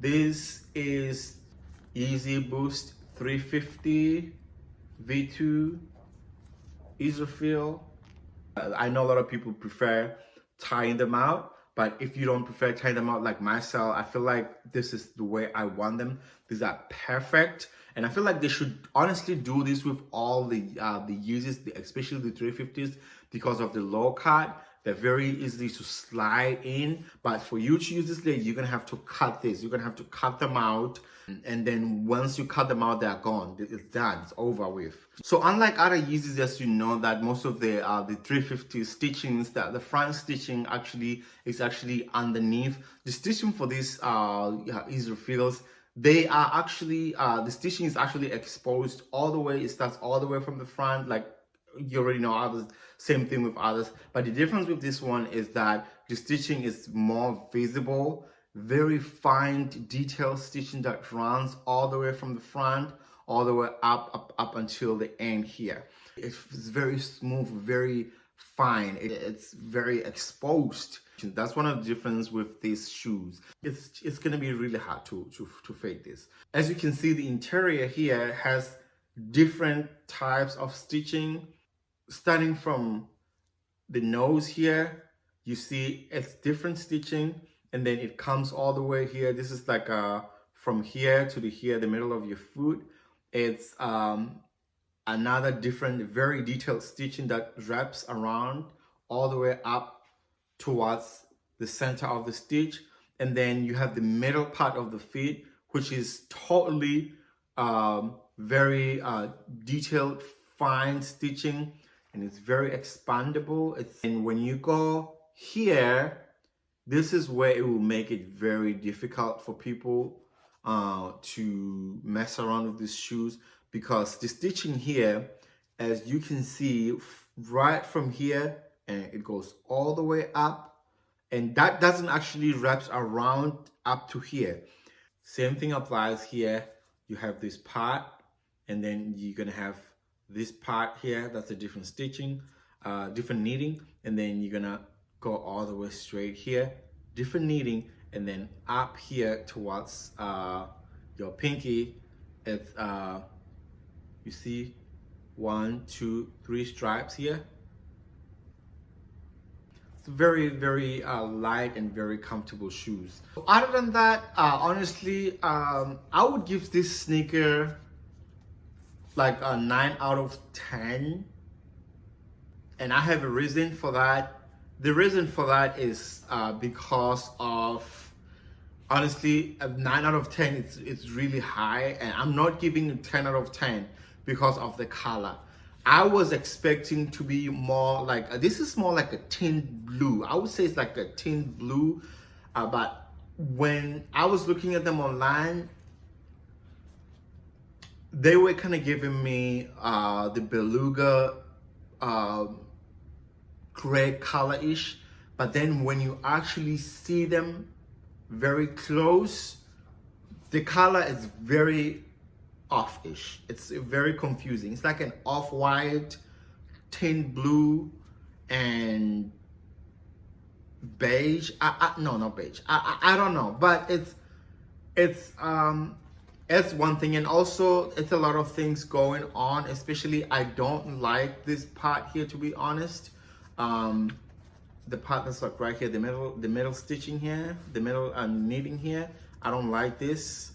This is Yeezy Boost 350 V2 israfil. I know a lot of people prefer tying them out, but if you don't prefer tying them out like myself, I feel like this is the way I want them. These are perfect, and I feel like they should honestly do this with all the Yeezys, especially the 350s, because of the low cut. They're very easy to slide in, but for you to use this leg, you're gonna have to cut this. You're gonna have to cut them out, and then once you cut them out, they're gone. It's done. It's over with. So unlike other Yeezys, as you know, that most of the 350 stitchings, that the front stitching is actually underneath. The stitching for these israfils, they are actually the stitching is actually exposed all the way. It starts all the way from the front, like you already know others, same thing with others, but the difference with this one is that the stitching is more visible, very fine detailed stitching that runs all the way from the front all the way up until the end here. It's very smooth, very fine. It's very exposed. That's one of the difference with these shoes. It's gonna be really hard to fake this. As you can see, the interior here has different types of stitching. Starting from the nose here, you see it's different stitching, and then it comes all the way here. This is like from here to the middle of your foot. It's another different, very detailed stitching that wraps around all the way up towards the center of the stitch. And then you have the middle part of the feet, which is totally very detailed, fine stitching, and it's very expandable. And when you go here, this is where it will make it very difficult for people to mess around with these shoes, because the stitching here, as you can see, right from here, and it goes all the way up, and that doesn't actually wrap around up to here. Same thing applies here. You have this part, and then you're gonna have this part here. That's a different stitching, different knitting, and then you're gonna go all the way straight here, different knitting, and then up here towards your pinky. It's you see 1, 2, 3 stripes here. It's very, very light and very comfortable shoes. Other than that, honestly, I would give this sneaker like a 9 out of 10. And I have a reason for that. The reason for that is because of, honestly, a 9 out of 10, it's really high. And I'm not giving it 10 out of 10 because of the color. I was expecting to be more like, this is more like a tint blue. I would say it's like a tint blue. But when I was looking at them online, they were kind of giving me the beluga gray color-ish. But then when you actually see them very close, the color is very off-ish. It's very confusing. It's like an off-white, tint blue, and beige. No, not beige. I don't know, but it's one thing, and also it's a lot of things going on. Especially, I don't like this part here, to be honest. The part that's like right here, the middle stitching here, the middle knitting here. I don't like this.